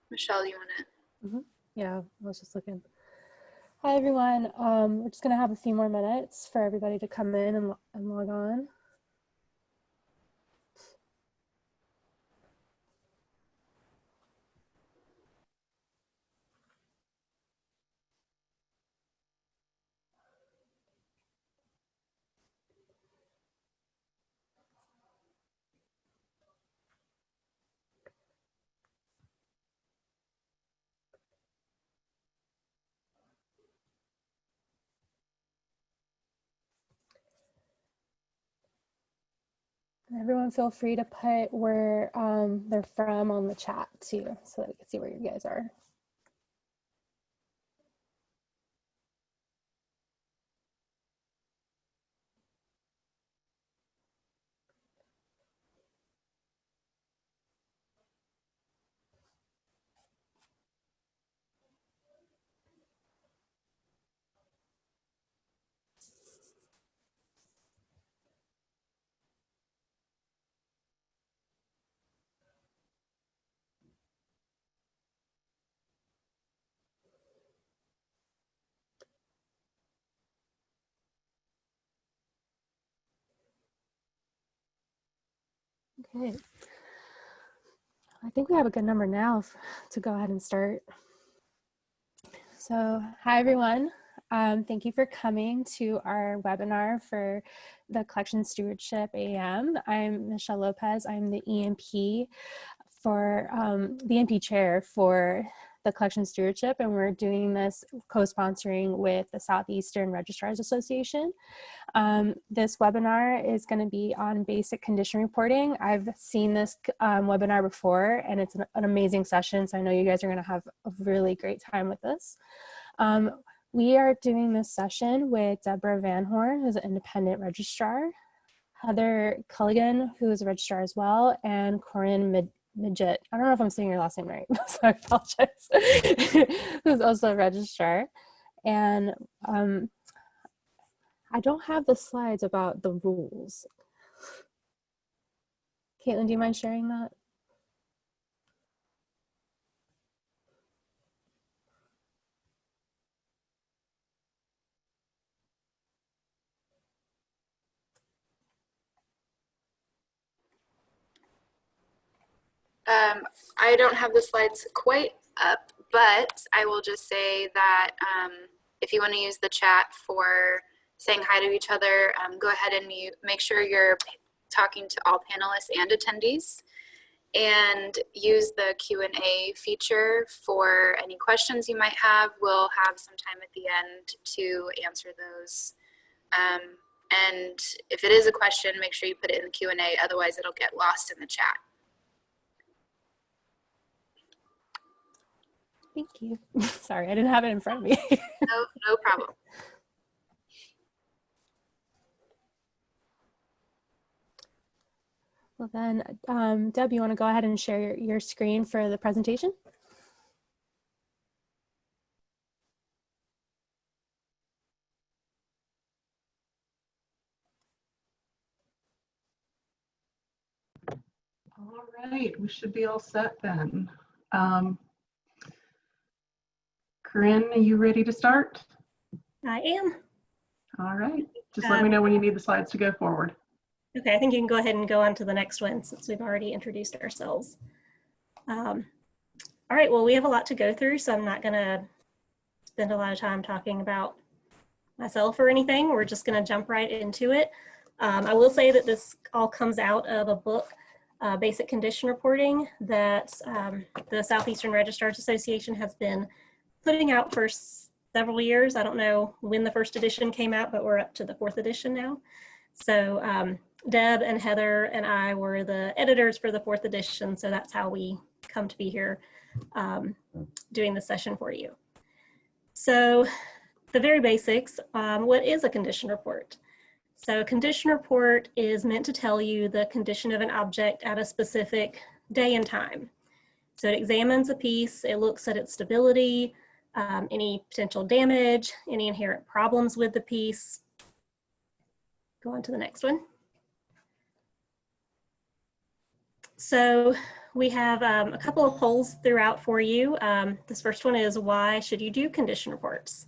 Michelle, you want to? Yeah, I was just looking. Hi, everyone. We're just going to have a few more minutes for everybody to come in and log on. Everyone feel free to put where they're from on the chat too, so that we can see where you guys are. Okay. I think we have a good number now to go ahead and start. So, hi everyone. Thank you for coming to our webinar for the Collection Stewardship AM. I'm Michelle Lopez. I'm the EMP for the EMP chair for the Collection Stewardship, and we're doing this co-sponsoring with the Southeastern Registrars Association. This webinar is going to be on basic condition reporting. I've seen this webinar before, and it's an amazing session, so I know you guys are going to have a really great time with this. We are doing this session with Deborah Van Horn, who's an independent registrar, Heather Culligan, who is a registrar as well, and Corinne Midget. I don't know if I'm saying your last name right, so I apologize. Who's also a registrar. And I don't have the slides about the rules. Caitlin, do you mind sharing that? I don't have the slides quite up, but I will just say that if you want to use the chat for saying hi to each other, go ahead and make sure you're talking to all panelists and attendees, and use the Q&A feature for any questions you might have. We'll have some time at the end to answer those. And if it is a question, make sure you put it in the Q&A, otherwise it'll get lost in the chat. Thank you. Sorry, I didn't have it in front of me. No problem. Well then, Deb, you want to go ahead and share your screen for the presentation? All right, we should be all set then. Corinne, are you ready to start? I am. All right, just let me know when you need the slides to go forward. Okay, I think you can go ahead and go on to the next one since we've already introduced ourselves. All right, well, we have a lot to go through, so I'm not gonna spend a lot of time talking about myself or anything. We're just gonna jump right into it. I will say that this all comes out of a book, Basic Condition Reporting, that the Southeastern Registrars Association has been putting out for several years. I don't know when the first edition came out, but we're up to the 4th edition now. So Deb and Heather and I were the editors for the 4th edition, so that's how we come to be here doing the session for you. So the very basics, what is a condition report? So a condition report is meant to tell you the condition of an object at a specific day and time. So it examines a piece, it looks at its stability, any potential damage, any inherent problems with the piece. Go on to the next one. So we have a couple of polls throughout for you. This first one is, why should you do condition reports?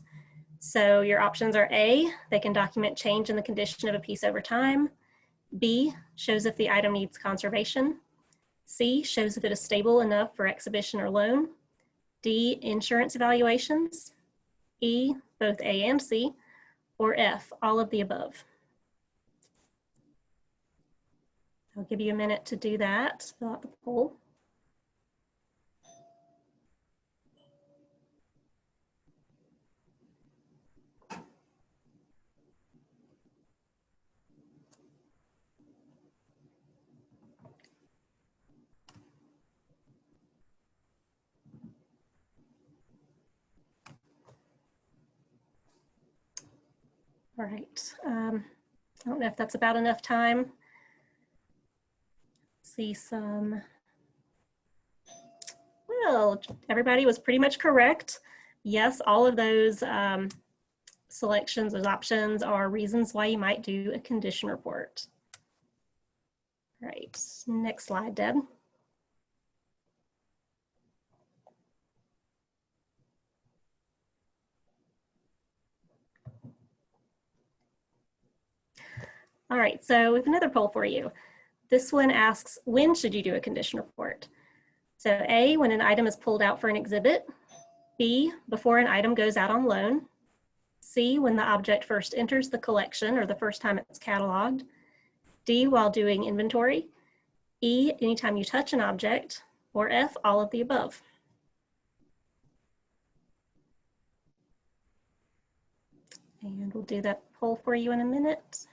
So your options are A, they can document change in the condition of a piece over time. B, shows if the item needs conservation. C, shows if it is stable enough for exhibition or loan. D, insurance evaluations. E, both A and C. Or F, all of the above. I'll give you a minute to do that, fill out the poll. All right, I don't know if that's about enough time. See some, well, everybody was pretty much correct. Yes, all of those selections, those options are reasons why you might do a condition report. All right, next slide, Deb. All right, so we have another poll for you. This one asks, when should you do a condition report? So A, when an item is pulled out for an exhibit. B, before an item goes out on loan. C, when the object first enters the collection or the first time it's cataloged. D, while doing inventory. E, anytime you touch an object. Or F, all of the above. And we'll do that poll for you in a minute.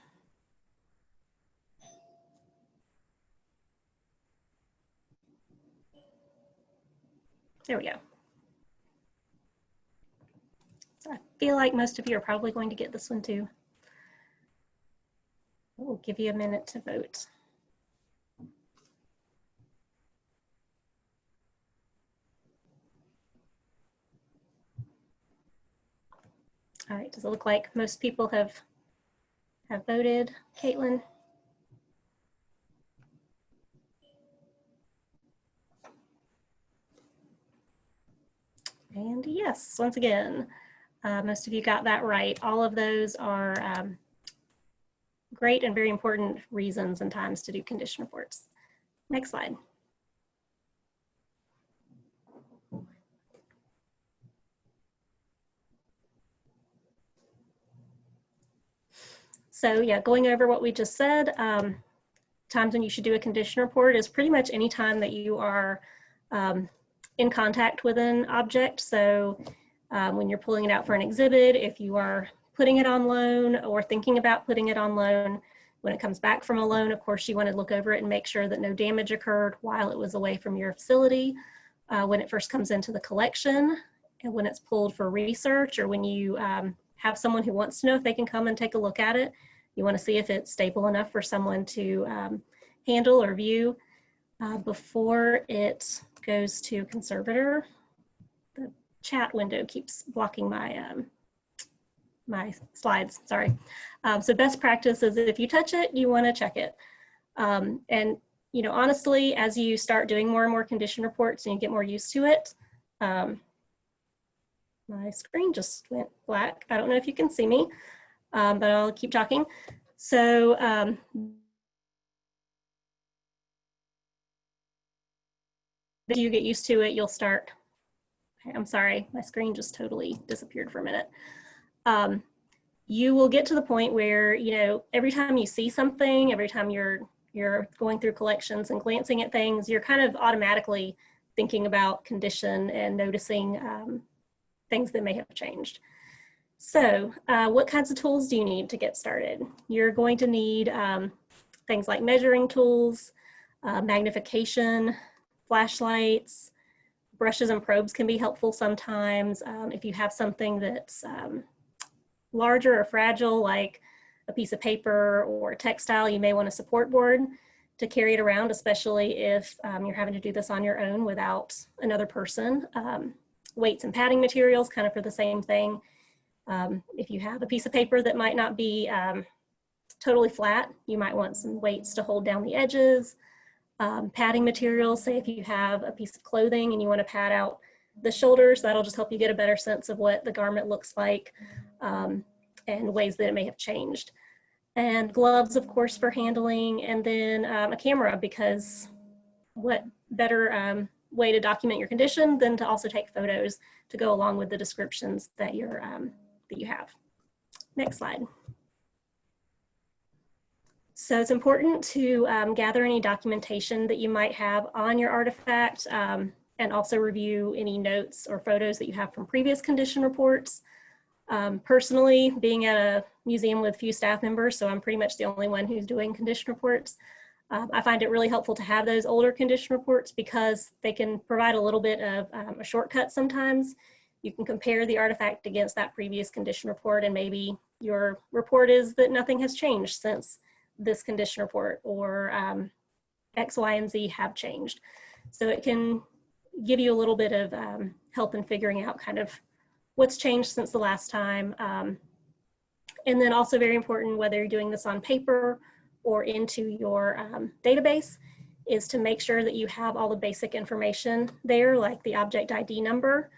There we go. So I feel like most of you are probably going to get this one too. We'll give you a minute to vote. All right, does it look like most people have voted? Caitlin? And yes, once again, most of you got that right. All of those are great and very important reasons and times to do condition reports. Next slide. So yeah, going over what we just said, times when you should do a condition report is pretty much any time that you are in contact with an object. So when you're pulling it out for an exhibit, if you are putting it on loan or thinking about putting it on loan, when it comes back from a loan, of course, you want to look over it and make sure that no damage occurred while it was away from your facility. When it first comes into the collection, and when it's pulled for research, or when you have someone who wants to know if they can come and take a look at it, you want to see if it's stable enough for someone to handle or view before it goes to conservator. The chat window keeps blocking my my slides, sorry. So best practice is if you touch it, you want to check it. And you know, honestly, as you start doing more and more condition reports and you get more used to it, my screen just went black. I don't know if you can see me, but I'll keep talking. So as you get used to it, you'll start, I'm sorry, my screen just totally disappeared for a minute. You will get to the point where, you know, every time you see something, every time you're going through collections and glancing at things, you're kind of automatically thinking about condition and noticing things that may have changed. So what kinds of tools do you need to get started? You're going to need things like measuring tools, magnification, flashlights, brushes and probes can be helpful sometimes. If you have something that's larger or fragile, like a piece of paper or textile, you may want a support board to carry it around, especially if you're having to do this on your own without another person. Weights and padding materials, kind of for the same thing. If you have a piece of paper that might not be totally flat, you might want some weights to hold down the edges. Padding materials, say if you have a piece of clothing and you want to pad out the shoulders, that'll just help you get a better sense of what the garment looks like and ways that it may have changed. And gloves, of course, for handling, and then a camera, because what better way to document your condition than to also take photos to go along with the descriptions that you have. Next slide. So it's important to gather any documentation that you might have on your artifact and also review any notes or photos that you have from previous condition reports. Personally, being at a museum with few staff members, so I'm pretty much the only one who's doing condition reports, I find it really helpful to have those older condition reports because they can provide a little bit of a shortcut sometimes. You can compare the artifact against that previous condition report, and maybe your report is that nothing has changed since this condition report, or X, Y, and Z have changed. So it can give you a little bit of help in figuring out kind of what's changed since the last time. And then also very important, whether you're doing this on paper or into your database, is to make sure that you have all the basic information there, like the object ID number,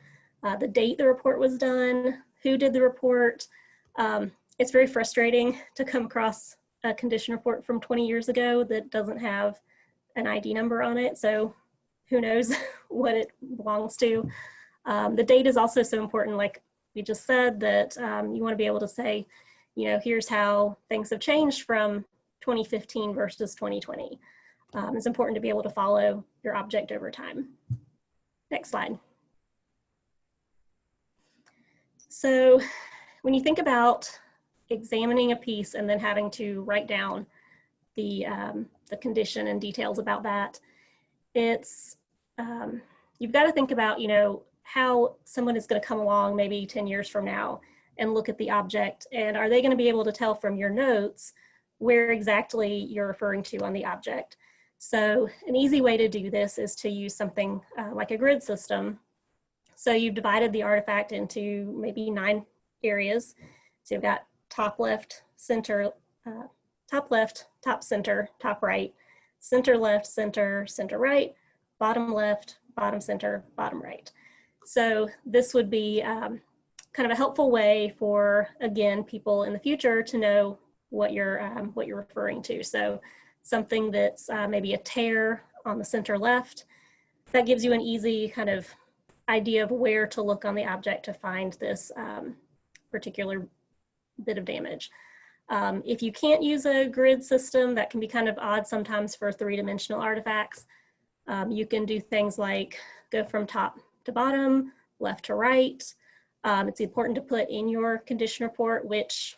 the date the report was done, who did the report. It's very frustrating to come across a condition report from 20 years ago that doesn't have an ID number on it, so who knows what it belongs to. The date is also so important, like we just said, that you want to be able to say, you know, here's how things have changed from 2015 versus 2020. It's important to be able to follow your object over time. Next slide. So when you think about examining a piece and then having to write down the condition and details about that, it's, you've got to think about, you know, how someone is going to come along maybe 10 years from now and look at the object, and are they going to be able to tell from your notes where exactly you're referring to on the object. So an easy way to do this is to use something like a grid system. So you've divided the artifact into maybe 9 areas. So you've got top left, center, top left, top center, top right, center left, center, center right, bottom left, bottom center, bottom right. So this would be kind of a helpful way for, again, people in the future to know what you're referring to. So something that's maybe a tear on the center left, that gives you an easy kind of idea of where to look on the object to find this particular bit of damage. If you can't use a grid system, that can be kind of odd sometimes for 3-dimensional artifacts. You can do things like go from top to bottom, left to right. It's important to put in your condition report which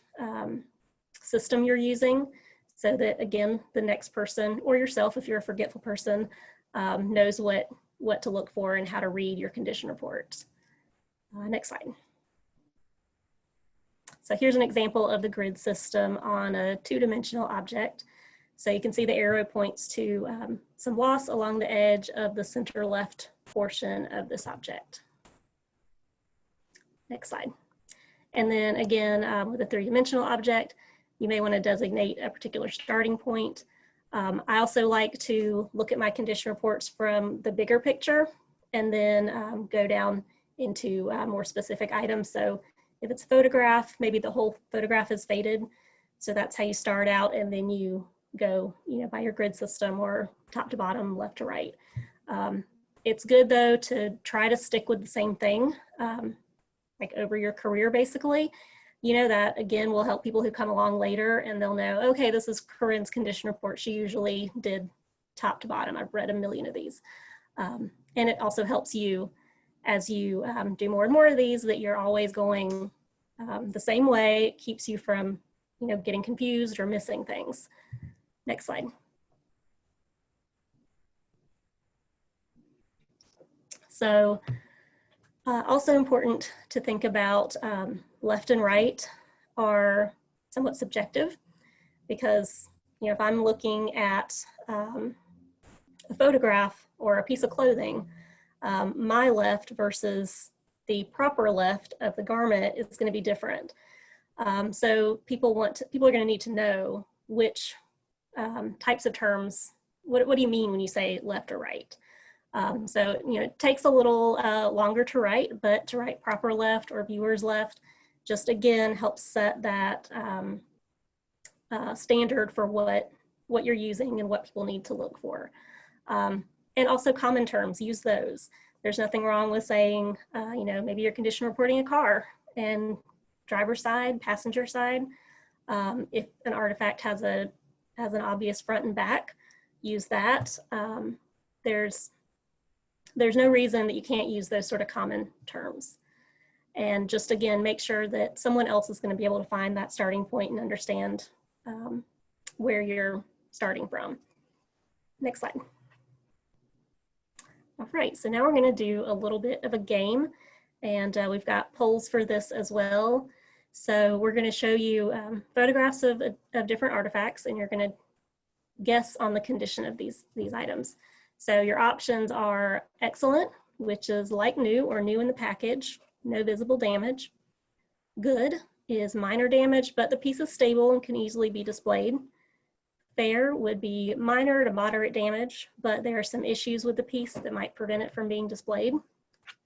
system you're using, so that, again, the next person, or yourself if you're a forgetful person, knows what to look for and how to read your condition reports. Next slide. So here's an example of the grid system on a 2-dimensional object. So you can see the arrow points to some loss along the edge of the center left portion of this object. Next slide. And then again, with a 3-dimensional object, you may want to designate a particular starting point. I also like to look at my condition reports from the bigger picture and then go down into more specific items. So if it's a photograph, maybe the whole photograph is faded. So that's how you start out, and then you go, you know, by your grid system or top to bottom, left to right. It's good though to try to stick with the same thing, like over your career basically. You know, that again will help people who come along later, and they'll know, okay, this is Corinne's condition report. She usually did top to bottom. I've read a million of these. And it also helps you as you do more and more of these, that you're always going the same way. It keeps you from, you know, getting confused or missing things. Next slide. So also important to think about, left and right are somewhat subjective, because, you know, if I'm looking at a photograph or a piece of clothing, my left versus the proper left of the garment is going to be different. So people are going to need to know which types of terms what do you mean when you say left or right? So, it takes a little longer to write, but to write proper left or viewer's left, just again, helps set that standard for what you're using and what people need to look for. And also common terms, use those. There's nothing wrong with saying, maybe you're condition reporting a car and driver's side, passenger side. If an artifact has an obvious front and back, use that. There's no reason that you can't use those sort of common terms. And just again, make sure that someone else is going to be able to find that starting point and understand where you're starting from. Next slide. All right, so now we're going to do a little bit of a game, and we've got polls for this as well. So we're going to show you photographs of different artifacts, and you're going to guess on the condition of these items. So your options are excellent, which is like new or new in the package, no visible damage. Good is minor damage, but the piece is stable and can easily be displayed. Fair would be minor to moderate damage, but there are some issues with the piece that might prevent it from being displayed.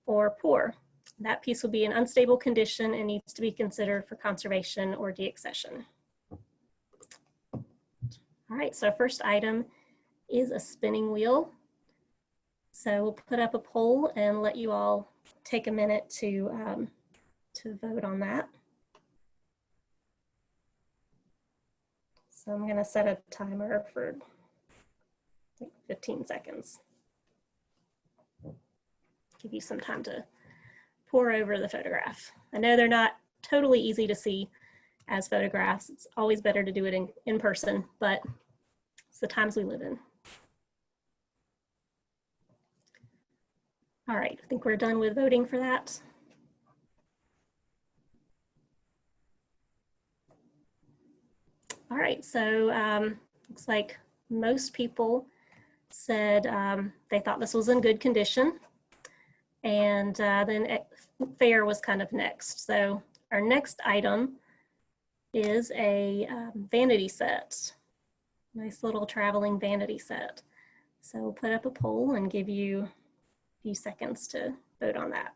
Or poor, that piece will be in unstable condition and needs to be considered for conservation or deaccession. All right, so our first item is a spinning wheel. So we'll put up a poll and let you all take a minute to vote on that. So I'm going to set a timer for I think 15 seconds. Give you some time to pour over the photograph. I know they're not totally easy to see as photographs. It's always better to do it in person, but it's the times we live in. All right, I think we're done with voting for that. All right, so looks like most people said they thought this was in good condition, and then fair was kind of next. So our next item is a vanity set, nice little traveling vanity set. So we'll put up a poll and give you a few seconds to vote on that.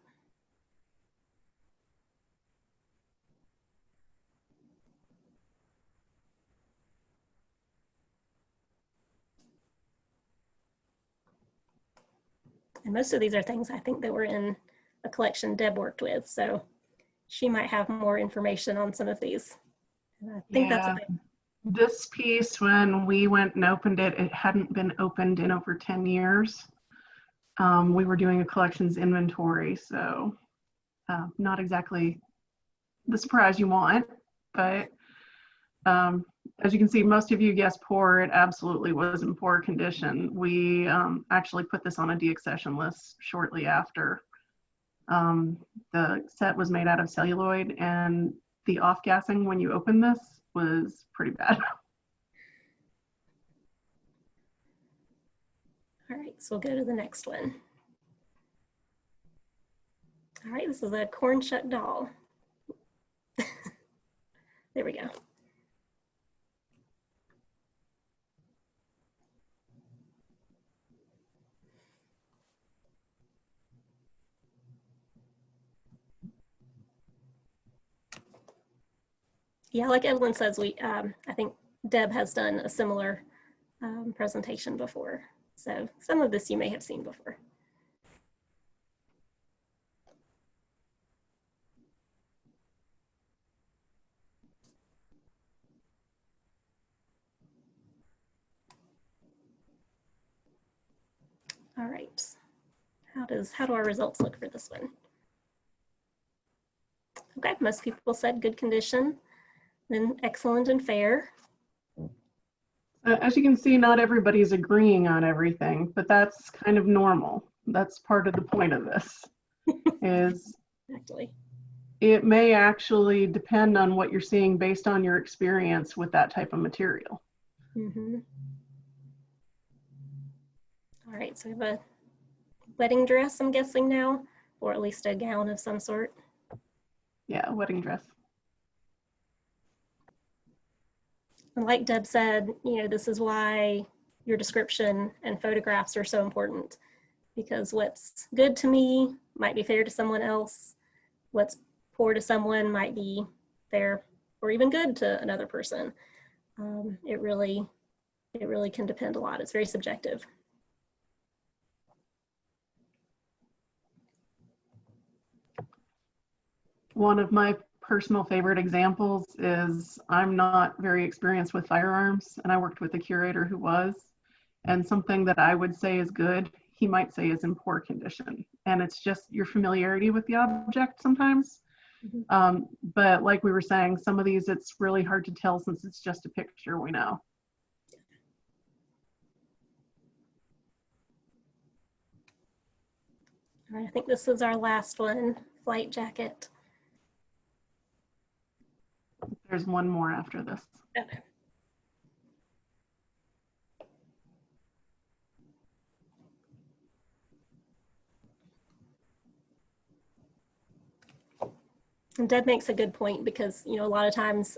And most of these are things I think that were in a collection Deb worked with, so she might have more information on some of these. And I think that's this piece, when we went and opened it, it hadn't been opened in over 10 years. We were doing a collections inventory, so not exactly the surprise you want, but as you can see, most of you guessed poor. It absolutely was in poor condition. We actually put this on a deaccession list shortly after. The set was made out of celluloid, and the off-gassing when you open this was pretty bad. All right, so we'll go to the next one. All right, this is a corn shuck doll. There we go. Yeah, like Evelyn says, I think Deb has done a similar presentation before. So some of this you may have seen before. All right, how do our results look for this one? Okay, most people said good condition, then excellent and fair. As you can see, not everybody's agreeing on everything, but that's kind of normal. That's part of the point of this, is Exactly. it may actually depend on what you're seeing based on your experience with that type of material. Mm-hmm. All right, so we have a wedding dress, I'm guessing now, or at least a gown of some sort. Yeah, wedding dress. And like Deb said, this is why your description and photographs are so important, because what's good to me might be fair to someone else. What's poor to someone might be fair or even good to another person. It really can depend a lot. It's very subjective. One of my personal favorite examples is I'm not very experienced with firearms, and I worked with a curator who was, and something that I would say is good, he might say is in poor condition. And it's just your familiarity with the object sometimes. But like we were saying, some of these it's really hard to tell since it's just a picture we know. All right, I think this is our last one, flight jacket. There's one more after this. Okay. And Deb makes a good point, because a lot of times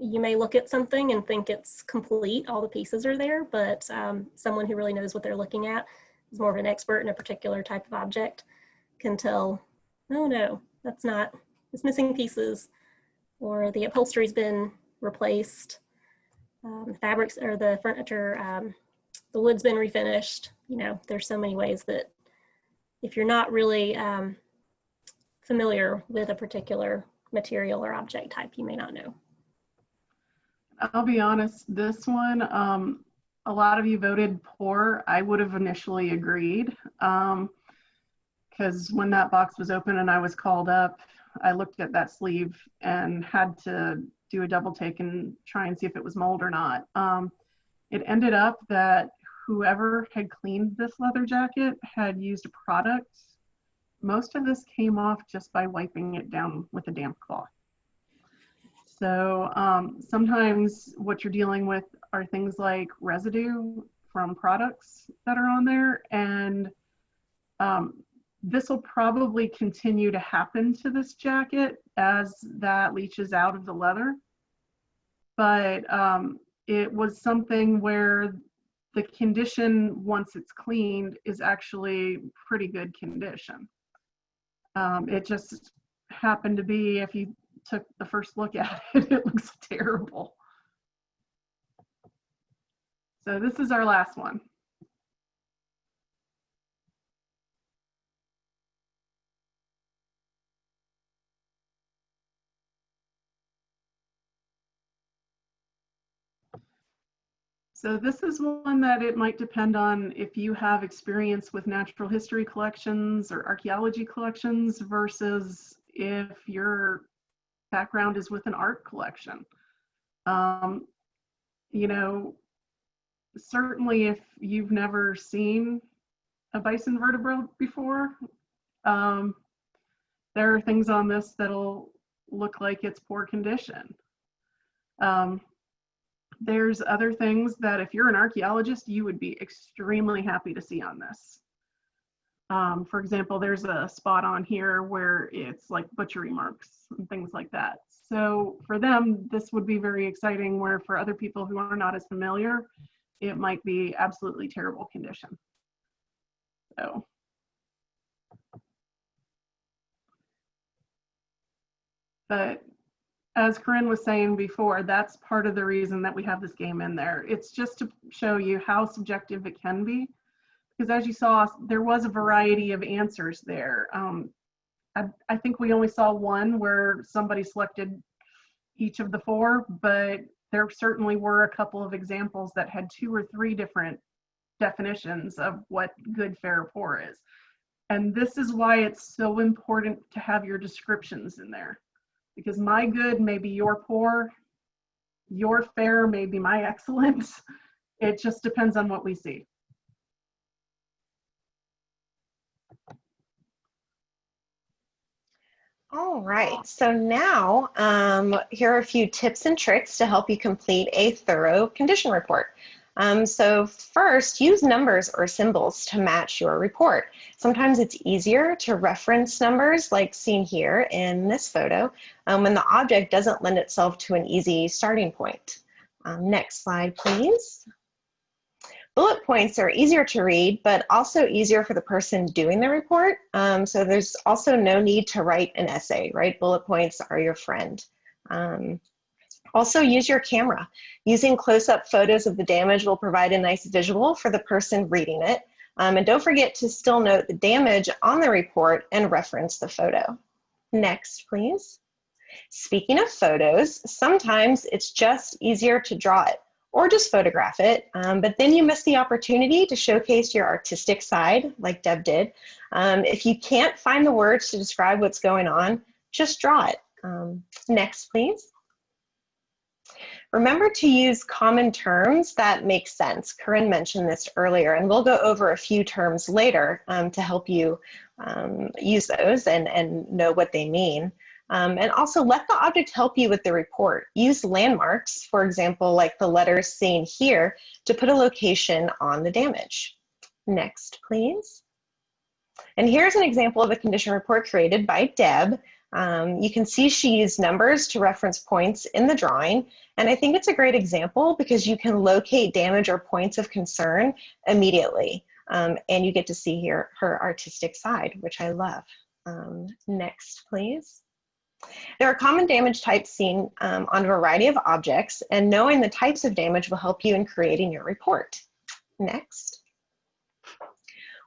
you may look at something and think it's complete, all the pieces are there, but someone who really knows what they're looking at, is more of an expert in a particular type of object, can tell, oh no, that's not, it's missing pieces, or the upholstery's been replaced, the fabrics or the furniture, the wood's been refinished. There's so many ways that if you're not really familiar with a particular material or object type, you may not know. I'll be honest, this one, a lot of you voted poor. I would have initially agreed, because when that box was open and I was called up, I looked at that sleeve and had to do a double take and try and see if it was mold or not. It ended up that whoever had cleaned this leather jacket had used a product. Most of this came off just by wiping it down with a damp cloth. So sometimes what you're dealing with are things like residue from products that are on there, and this will probably continue to happen to this jacket as that leaches out of the leather. But it was something where the condition, once it's cleaned, is actually pretty good condition. It just happened to be, if you took the first look at it, it looks terrible. So this is our last one. So this is one that it might depend on if you have experience with natural history collections or archaeology collections versus if your background is with an art collection. Certainly if you've never seen a bison vertebra before, there are things on this that'll look like it's poor condition. There's other things that if you're an archaeologist, you would be extremely happy to see on this. For example, there's a spot on here where it's like butchery marks and things like that. So for them, this would be very exciting, where for other people who are not as familiar, it might be absolutely terrible condition. So. But as Corinne was saying before, that's part of the reason that we have this game in there. It's just to show you how subjective it can be. Because as you saw, there was a variety of answers there. I think we only saw one where somebody selected each of the four, but there certainly were a couple of examples that had 2 or 3 different definitions of what good, fair, or poor is. And this is why it's so important to have your descriptions in there. Because my good may be your poor, your fair may be my excellent. It just depends on what we see. All right, so now here are a few tips and tricks to help you complete a thorough condition report. So first, use numbers or symbols to match your report. Sometimes it's easier to reference numbers like seen here in this photo when the object doesn't lend itself to an easy starting point. Next slide, please. Bullet points are easier to read, but also easier for the person doing the report. So there's also no need to write an essay, right? Bullet points are your friend. Also use your camera. Using close-up photos of the damage will provide a nice visual for the person reading it. And don't forget to still note the damage on the report and reference the photo. Next, please. Speaking of photos, sometimes it's just easier to draw it or just photograph it, but then you miss the opportunity to showcase your artistic side, like Deb did. If you can't find the words to describe what's going on, just draw it. Next, please. Remember to use common terms that make sense. Corinne mentioned this earlier, and we'll go over a few terms later to help you use those and know what they mean. And also let the object help you with the report. Use landmarks, for example, like the letters seen here, to put a location on the damage. Next, please. And here's an example of a condition report created by Deb. You can see she used numbers to reference points in the drawing. And I think it's a great example because you can locate damage or points of concern immediately. And you get to see here her artistic side, which I love. Next, please. There are common damage types seen on a variety of objects, and knowing the types of damage will help you in creating your report. Next.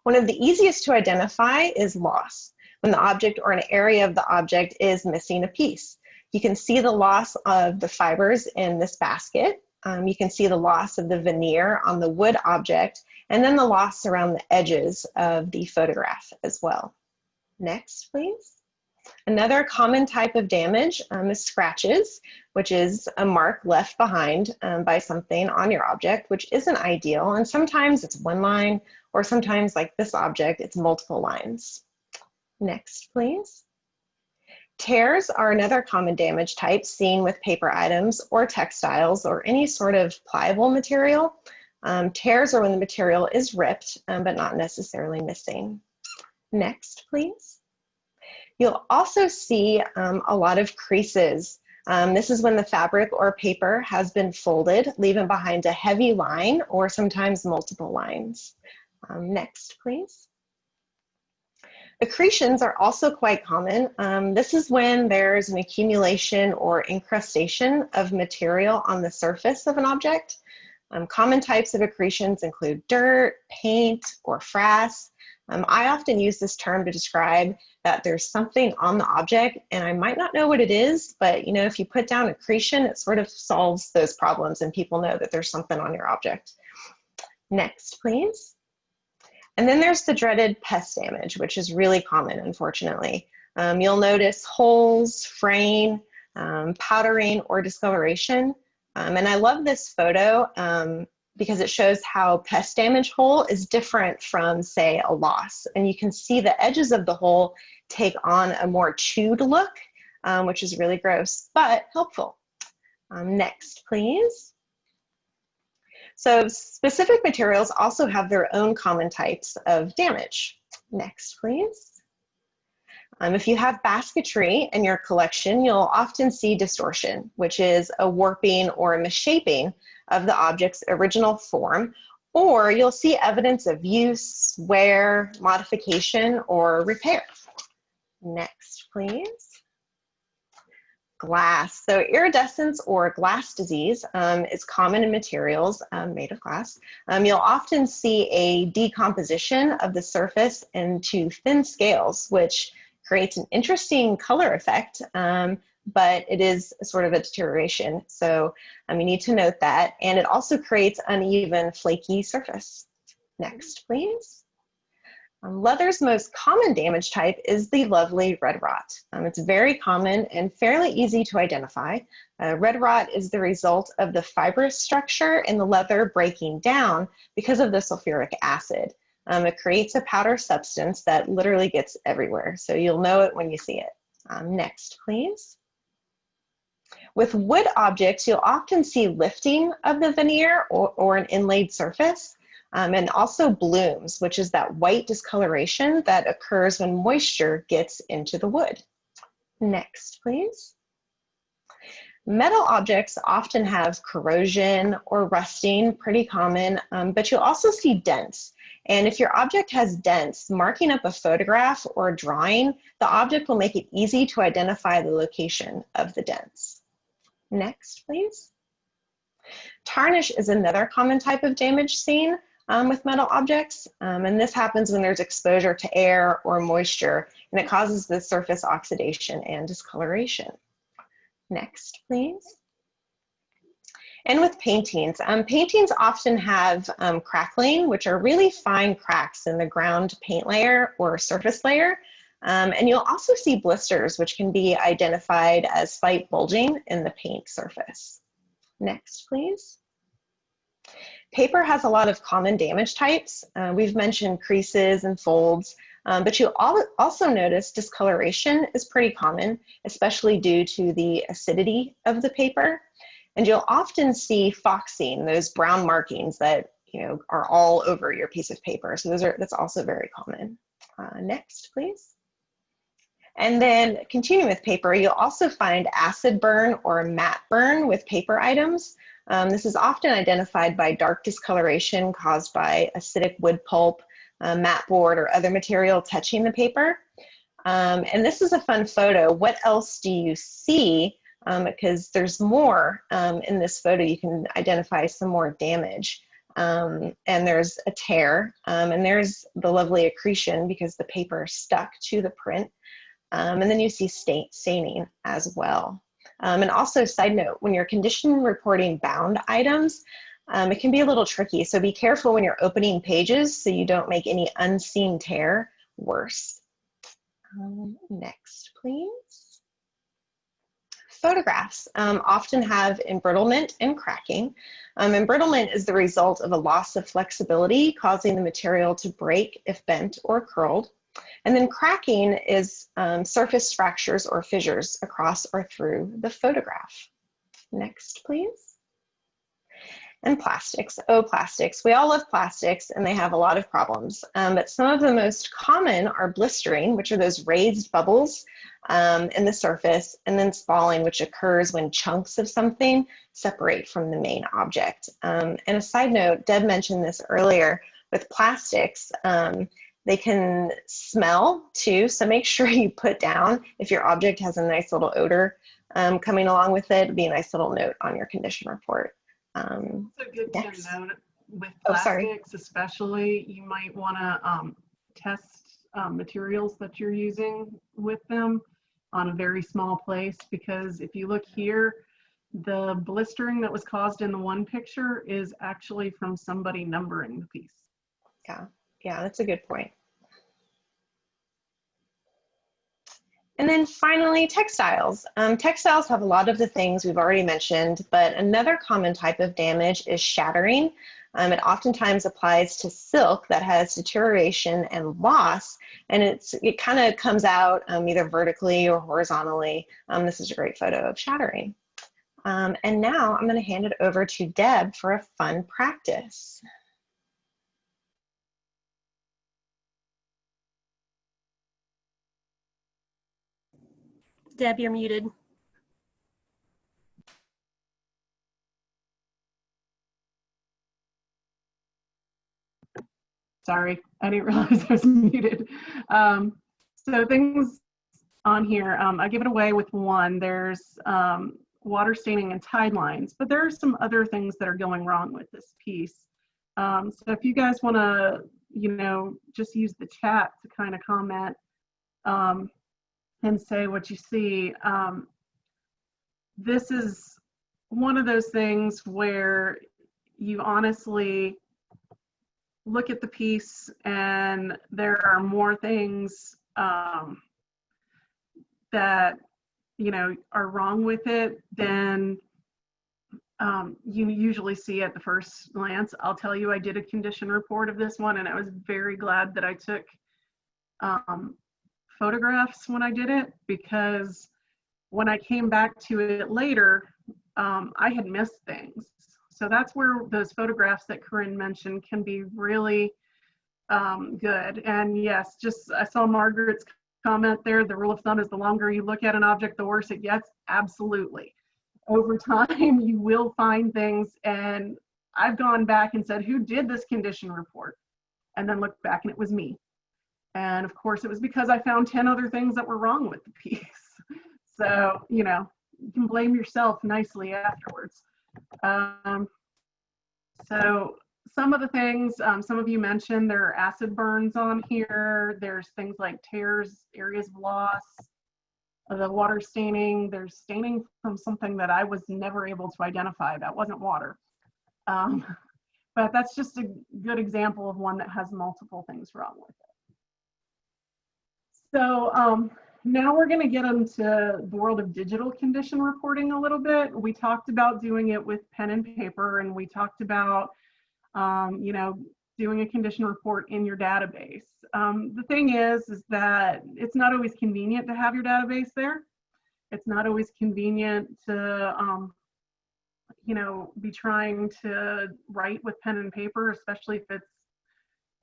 One of the easiest to identify is loss, when the object or an area of the object is missing a piece. You can see the loss of the fibers in this basket. You can see the loss of the veneer on the wood object, and then the loss around the edges of the photograph as well. Next, please. Another common type of damage is scratches, which is a mark left behind by something on your object, which isn't ideal. And sometimes it's one line, or sometimes like this object, it's multiple lines. Next, please. Tears are another common damage type seen with paper items or textiles or any sort of pliable material. Tears are when the material is ripped, but not necessarily missing. Next, please. You'll also see a lot of creases. This is when the fabric or paper has been folded, leaving behind a heavy line or sometimes multiple lines. Next, please. Accretions are also quite common. This is when there's an accumulation or incrustation of material on the surface of an object. Common types of accretions include dirt, paint, or frass. I often use this term to describe that there's something on the object and I might not know what it is, but if you put down accretion, it sort of solves those problems and people know that there's something on your object. Next, please. And then there's the dreaded pest damage, which is really common, unfortunately. You'll notice holes, fraying, powdering, or discoloration. And I love this photo because it shows how pest damage hole is different from, say, a loss. And you can see the edges of the hole take on a more chewed look, which is really gross, but helpful. Next, please. So specific materials also have their own common types of damage. Next, please. If you have basketry in your collection, you'll often see distortion, which is a warping or a misshaping of the object's original form, or you'll see evidence of use, wear, modification, or repair. Next, please. Glass. So iridescence or glass disease is common in materials made of glass. You'll often see a decomposition of the surface into thin scales, which creates an interesting color effect, but it is sort of a deterioration. So you need to note that. And it also creates uneven, flaky surface. Next, please. Leather's most common damage type is the lovely red rot. It's very common and fairly easy to identify. Red rot is the result of the fibrous structure in the leather breaking down because of the sulfuric acid. It creates a powder substance that literally gets everywhere, so you'll know it when you see it. Next, please. With wood objects, you'll often see lifting of the veneer or an inlaid surface. And also blooms, which is that white discoloration that occurs when moisture gets into the wood. Next, please. Metal objects often have corrosion or rusting, pretty common, but you'll also see dents. And if your object has dents, marking up a photograph or a drawing, the object will make it easy to identify the location of the dents. Next, please. Tarnish is another common type of damage seen with metal objects, and this happens when there's exposure to air or moisture, and it causes the surface oxidation and discoloration. Next, please. And with paintings, paintings often have crackling, which are really fine cracks in the ground paint layer or surface layer. And you'll also see blisters, which can be identified as slight bulging in the paint surface. Next, please. Paper has a lot of common damage types. We've mentioned creases and folds, but you'll also notice discoloration is pretty common, especially due to the acidity of the paper. And you'll often see foxing, those brown markings that are all over your piece of paper. So that's also very common. Next, please. And then continuing with paper, you'll also find acid burn or matte burn with paper items. This is often identified by dark discoloration caused by acidic wood pulp, matte board, or other material touching the paper. And this is a fun photo. What else do you see? Because there's more in this photo. You can identify some more damage. And there's a tear, and there's the lovely accretion because the paper stuck to the print. And then you see staining as well. And also, side note, when you're condition reporting bound items, it can be a little tricky. So be careful when you're opening pages so you don't make any unseen tear worse. Next, please. Photographs often have embrittlement and cracking. Embrittlement is the result of a loss of flexibility, causing the material to break if bent or curled. And then cracking is surface fractures or fissures across or through the photograph. Next, please. And plastics. Oh, plastics. We all love plastics, and they have a lot of problems. But some of the most common are blistering, which are those raised bubbles in the surface, and then spalling, which occurs when chunks of something separate from the main object. And a side note, Deb mentioned this earlier, with plastics, they can smell too, so make sure you put down if your object has a nice little odor coming along with it. It'd be a nice little note on your condition report. It's a good next. to note with Oh, sorry. plastics, especially, you might want to test materials that you're using with them on a very small place, because if you look here, the blistering that was caused in the one picture is actually from somebody numbering the piece. Yeah, that's a good point. And then finally, textiles. Textiles have a lot of the things we've already mentioned, but another common type of damage is shattering. It oftentimes applies to silk that has deterioration and loss, and it kind of comes out either vertically or horizontally. This is a great photo of shattering. And now I'm going to hand it over to Deb for a fun practice. Deb, you're muted. Sorry, I didn't realize I was muted. So things on here, I give it away with one. There's water staining and tide lines, but there are some other things that are going wrong with this piece. So if you guys want to, just use the chat to kind of comment and say what you see. This is one of those things where you honestly look at the piece and there are more things that are wrong with it than you usually see at the first glance. I'll tell you, I did a condition report of this one, and I was very glad that I took photographs when I did it, because when I came back to it later, I had missed things. So that's where those photographs that Corinne mentioned can be really good. And yes, I saw Margaret's comment there. The rule of thumb is the longer you look at an object, the worse it gets. Absolutely. over time, you will find things, and I've gone back and said, who did this condition report? And then looked back and it was me. And of course, it was because I found 10 other things that were wrong with the piece. So, you know, you can blame yourself nicely afterwards. So some of the things, some of you mentioned, there are acid burns on here. There's things like tears, areas of loss, the water staining. There's staining from something that I was never able to identify. That wasn't water. But that's just a good example of one that has multiple things wrong with it. So now we're going to get into the world of digital condition reporting a little bit. We talked about doing it with pen and paper, and we talked about, you know, doing a condition report in your database. The thing is that it's not always convenient to have your database there. It's not always convenient to, you know, be trying to write with pen and paper, especially if it's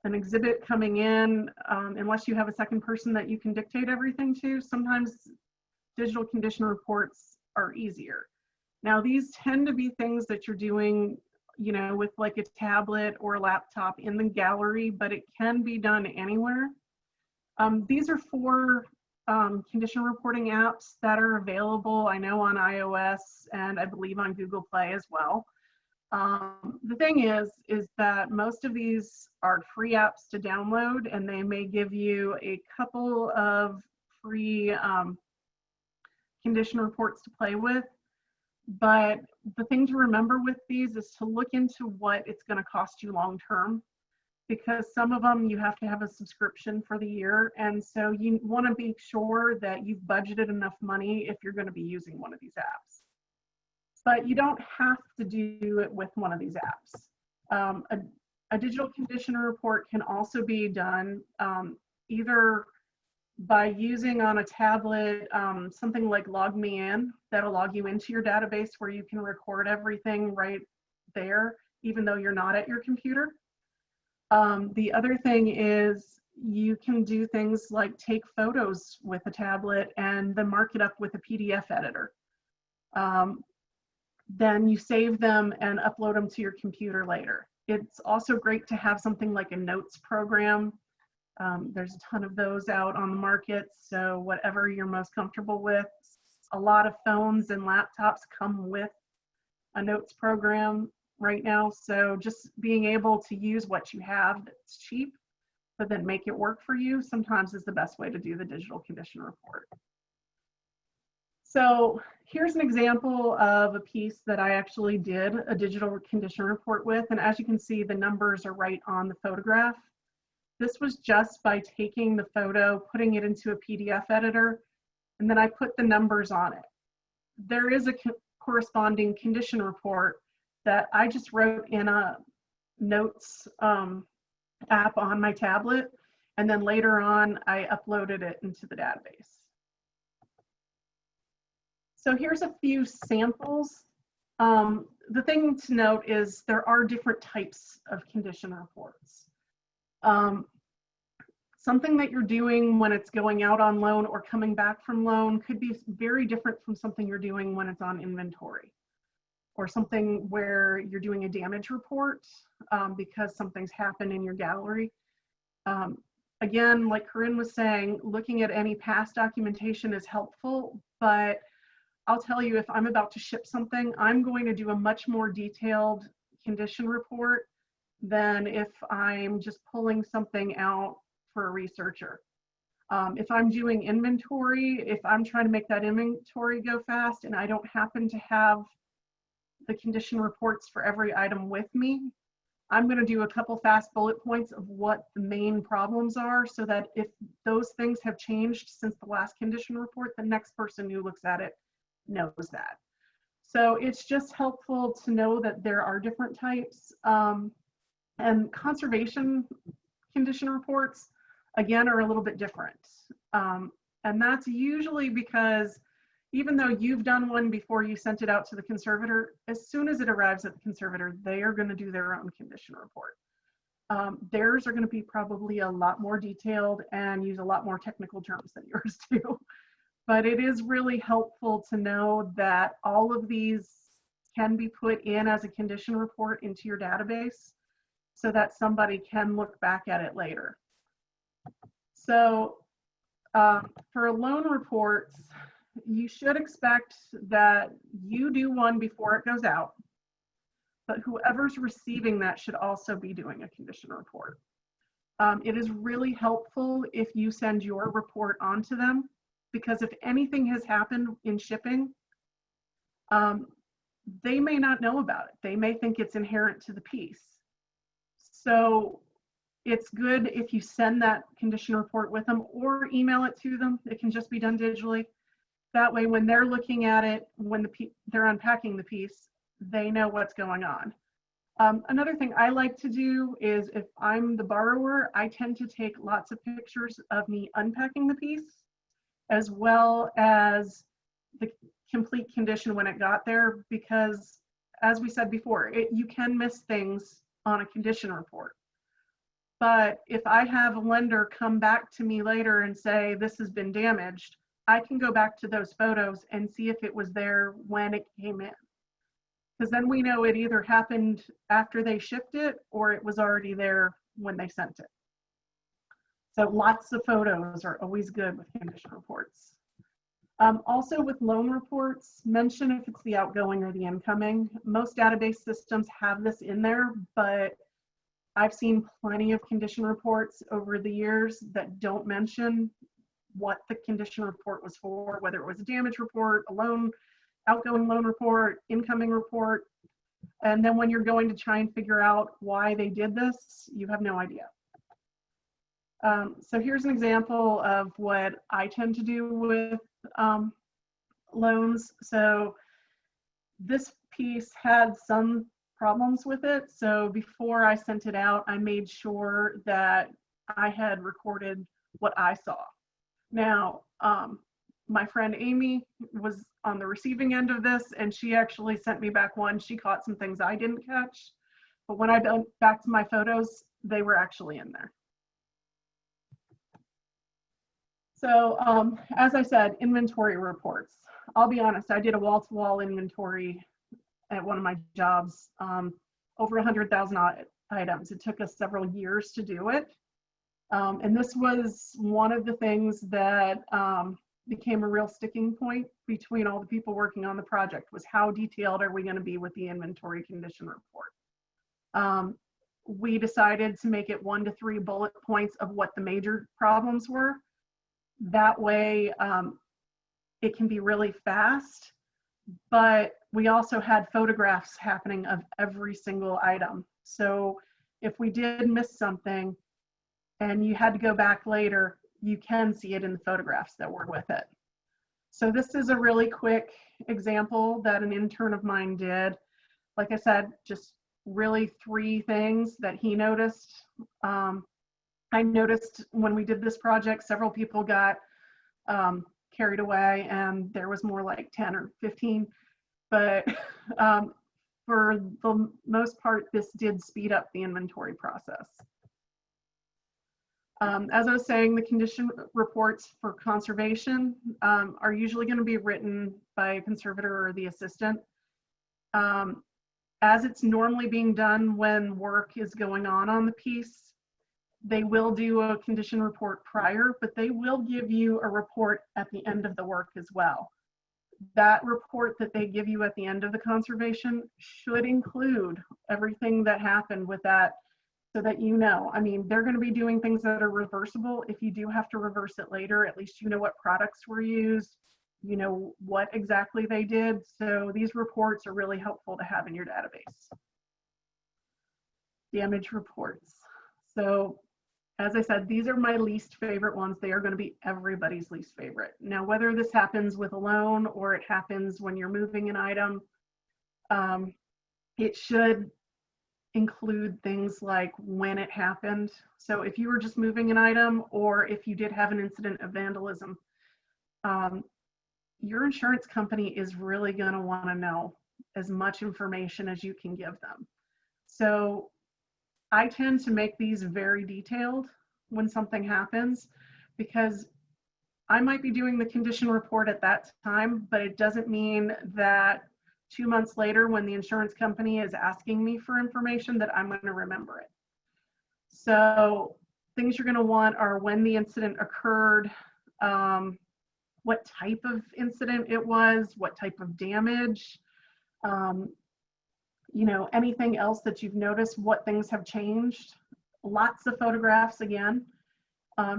an exhibit coming in, unless you have a second person that you can dictate everything to. Sometimes digital condition reports are easier. Now, these tend to be things that you're doing, you know, with like a tablet or a laptop in the gallery, but it can be done anywhere. These are 4 condition reporting apps that are available, I know, on iOS and I believe on Google Play as well. The thing is that most of these are free apps to download, and they may give you a couple of free condition reports to play with. But the thing to remember with these is to look into what it's going to cost you long term, because some of them you have to have a subscription for the year. And so you want to be sure that you've budgeted enough money if you're going to be using one of these apps. But you don't have to do it with one of these apps. A digital condition report can also be done either by using on a tablet something like LogMeIn that'll log you into your database, where you can record everything right there, even though you're not at your computer. The other thing is you can do things like take photos with a tablet and then mark it up with a PDF editor. Then you save them and upload them to your computer later. It's also great to have something like a notes program. There's a ton of those out on the market, so whatever you're most comfortable with. A lot of phones and laptops come with a notes program right now, so just being able to use what you have that's cheap, but then make it work for you, sometimes is the best way to do the digital condition report. So here's an example of a piece that I actually did a digital condition report with, and as you can see, the numbers are right on the photograph. This was just by taking the photo, putting it into a PDF editor, and then I put the numbers on it. There is a corresponding condition report that I just wrote in a notes app on my tablet, and then later on I uploaded it into the database. So here's a few samples. The thing to note is there are different types of condition reports. Something that you're doing when it's going out on loan or coming back from loan could be very different from something you're doing when it's on inventory, or something where you're doing a damage report because something's happened in your gallery. Again, like Corinne was saying, looking at any past documentation is helpful, but I'll tell you, if I'm about to ship something, I'm going to do a much more detailed condition report than if I'm just pulling something out for a researcher. If I'm doing inventory, if I'm trying to make that inventory go fast and I don't happen to have the condition reports for every item with me, I'm going to do a couple fast bullet points of what the main problems are, so that if those things have changed since the last condition report, the next person who looks at it knows that. So it's just helpful to know that there are different types. And conservation condition reports, again, are a little bit different. And that's usually because even though you've done one before you sent it out to the conservator, as soon as it arrives at the conservator, they are going to do their own condition report. Theirs are going to be probably a lot more detailed and use a lot more technical terms than yours do. but it is really helpful to know that all of these can be put in as a condition report into your database so that somebody can look back at it later. So for loan reports, you should expect that you do one before it goes out, but whoever's receiving that should also be doing a condition report. It is really helpful if you send your report on to them, because if anything has happened in shipping, they may not know about it. They may think it's inherent to the piece. So it's good if you send that condition report with them or email it to them. It can just be done digitally. That way, when they're looking at it, when they're unpacking the piece, they know what's going on. Another thing I like to do is, if I'm the borrower, I tend to take lots of pictures of me unpacking the piece, as well as the complete condition when it got there, because as we said before, you can miss things on a condition report. But if I have a lender come back to me later and say, this has been damaged, I can go back to those photos and see if it was there when it came in. Because then we know it either happened after they shipped it or it was already there when they sent it. So lots of photos are always good with condition reports. Also with loan reports, mention if it's the outgoing or the incoming. Most database systems have this in there, but I've seen plenty of condition reports over the years that don't mention what the condition report was for, whether it was a damage report, a loan, outgoing loan report, incoming report. And then when you're going to try and figure out why they did this, you have no idea. So here's an example of what I tend to do with loans. So this piece had some problems with it. So before I sent it out, I made sure that I had recorded what I saw. Now, my friend Amy was on the receiving end of this, and she actually sent me back one. She caught some things I didn't catch, but when I went back to my photos, they were actually in there. So as I said, inventory reports. I'll be honest, I did a wall-to-wall inventory at one of my jobs, over 100,000 items. It took us several years to do it. And this was one of the things that became a real sticking point between all the people working on the project, was how detailed are we going to be with the inventory condition report. We decided to make it 1 to 3 bullet points of what the major problems were. That way it can be really fast, but we also had photographs happening of every single item. So if we did miss something and you had to go back later, you can see it in the photographs that were with it. So this is a really quick example that an intern of mine did. Like I said, just really 3 things that he noticed. I noticed when we did this project, several people got carried away, and there was more like 10 or 15. But for the most part, this did speed up the inventory process. As I was saying, the condition reports for conservation are usually going to be written by a conservator or the assistant. As it's normally being done when work is going on the piece, they will do a condition report prior, but they will give you a report at the end of the work as well. That report that they give you at the end of the conservation should include everything that happened with that, so that you know. I mean, they're going to be doing things that are reversible. If you do have to reverse it later, at least you know what products were used, you know what exactly they did. So these reports are really helpful to have in your database. Damage reports. So as I said, these are my least favorite ones. They are going to be everybody's least favorite. Now, whether this happens with a loan or it happens when you're moving an item, it should include things like when it happened. So if you were just moving an item, or if you did have an incident of vandalism, your insurance company is really going to want to know as much information as you can give them. So I tend to make these very detailed when something happens, because I might be doing the condition report at that time, but it doesn't mean that 2 months later, when the insurance company is asking me for information, that I'm going to remember it. So things you're going to want are when the incident occurred, what type of incident it was, what type of damage, you know, anything else that you've noticed, what things have changed. Lots of photographs again.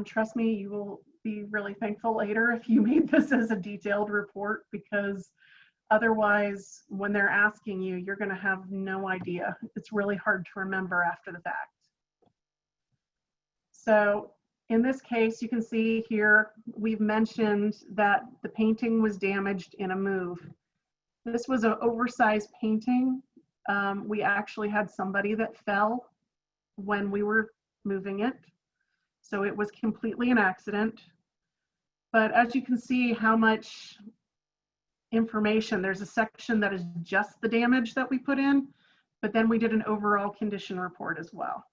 Trust me, you will be really thankful later if you made this as a detailed report, because otherwise, when they're asking you, you're going to have no idea. It's really hard to remember after the fact. So in this case, you can see here, we've mentioned that the painting was damaged in a move. This was an oversized painting. We actually had somebody that fell when we were moving it. So it was completely an accident. But as you can see how much information, there's a section that is just the damage that we put in, but then we did an overall condition report as well.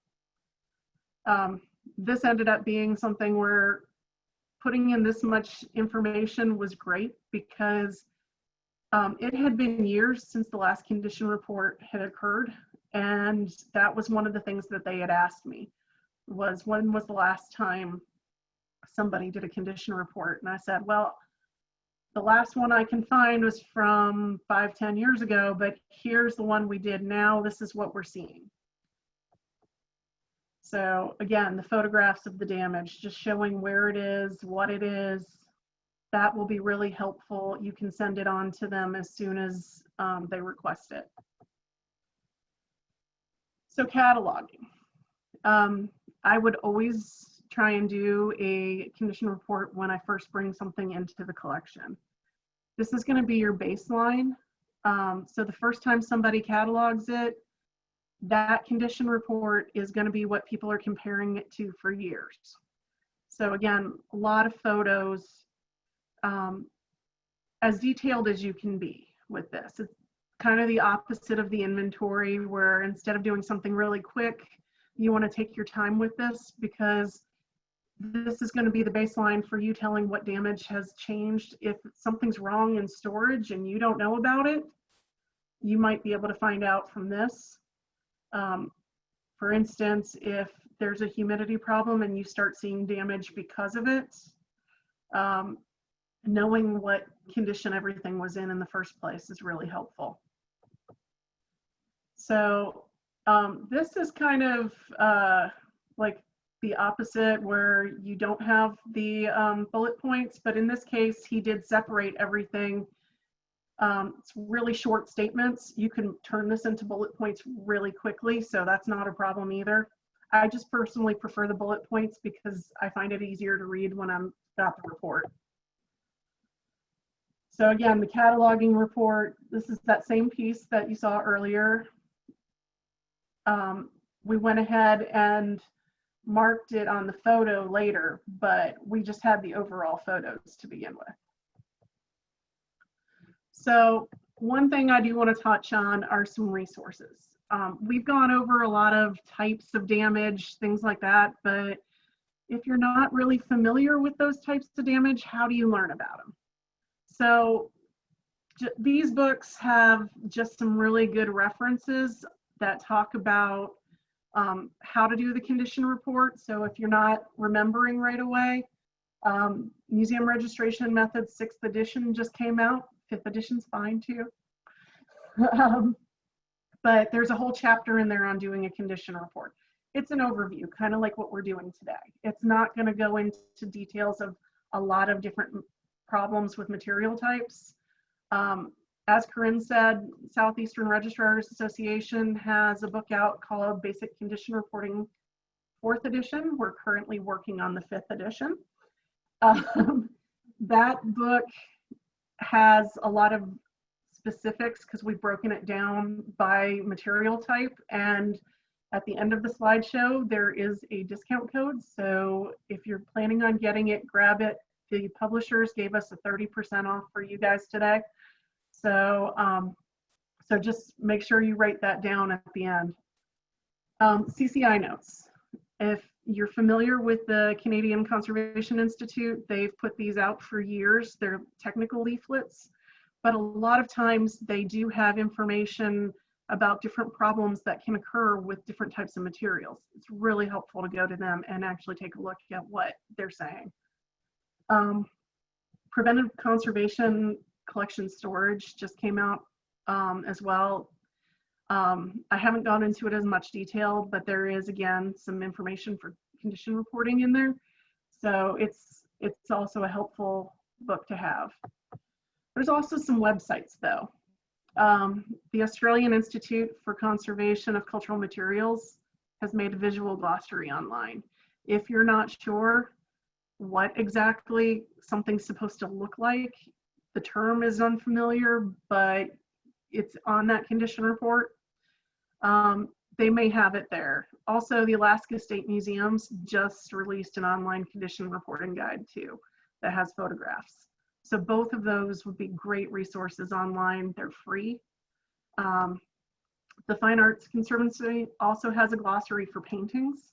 This ended up being something where putting in this much information was great, because it had been years since the last condition report had occurred. And that was one of the things that they had asked me, was when was the last time somebody did a condition report? And I said, well, the last one I can find was from 5-10 years ago, but here's the one we did now. This is what we're seeing. So again, the photographs of the damage, just showing where it is, what it is, that will be really helpful. You can send it on to them as soon as they request it. So cataloging. I would always try and do a condition report when I first bring something into the collection. This is going to be your baseline. So the first time somebody catalogs it, that condition report is going to be what people are comparing it to for years. So again, a lot of photos, as detailed as you can be with this. It's kind of the opposite of the inventory, where instead of doing something really quick, you want to take your time with this, because this is going to be the baseline for you telling what damage has changed. If something's wrong in storage and you don't know about it, you might be able to find out from this. For instance, if there's a humidity problem and you start seeing damage because of it, knowing what condition everything was in the first place is really helpful. So this is kind of like the opposite, where you don't have the bullet points, but in this case, he did separate everything. It's really short statements. You can turn this into bullet points really quickly, so that's not a problem either. I just personally prefer the bullet points because I find it easier to read when I've got the report. So again, the cataloging report, this is that same piece that you saw earlier. We went ahead and marked it on the photo later, but we just had the overall photos to begin with. So one thing I do want to touch on are some resources. We've gone over a lot of types of damage, things like that, but if you're not really familiar with those types of damage, how do you learn about them? So these books have just some really good references that talk about how to do the condition report. So if you're not remembering right away, Museum Registration Methods 6th edition just came out. 5th edition's fine too. But there's a whole chapter in there on doing a condition report. It's an overview, kind of like what we're doing today. It's not going to go into details of a lot of different problems with material types. As Corinne said, Southeastern Registrars Association has a book out called Basic Condition Reporting 4th edition. We're currently working on the 5th edition. That book has a lot of specifics because we've broken it down by material type, and at the end of the slideshow there is a discount code, so if you're planning on getting it, grab it. The publishers gave us a 30% off for you guys today, so so just make sure you write that down at the end. CCI notes. If you're familiar with the Canadian Conservation Institute. They've put these out for years. They're technical leaflets, but a lot of times they do have information about different problems that can occur with different types of materials. It's really helpful to go to them and actually take a look at what they're saying. Preventive conservation collection storage just came out as well. I haven't gone into it as much detail, but there is, again, some information for condition reporting in there. So it's also a helpful book to have. There's also some websites though. The Australian Institute for Conservation of Cultural Materials has made a visual glossary online. If you're not sure what exactly something's supposed to look like, the term is unfamiliar, but it's on that condition report. They may have it there. Also, the Alaska State Museums just released an online condition reporting guide too that has photographs. So both of those would be great resources online. They're free. The Fine Arts Conservancy also has a glossary for paintings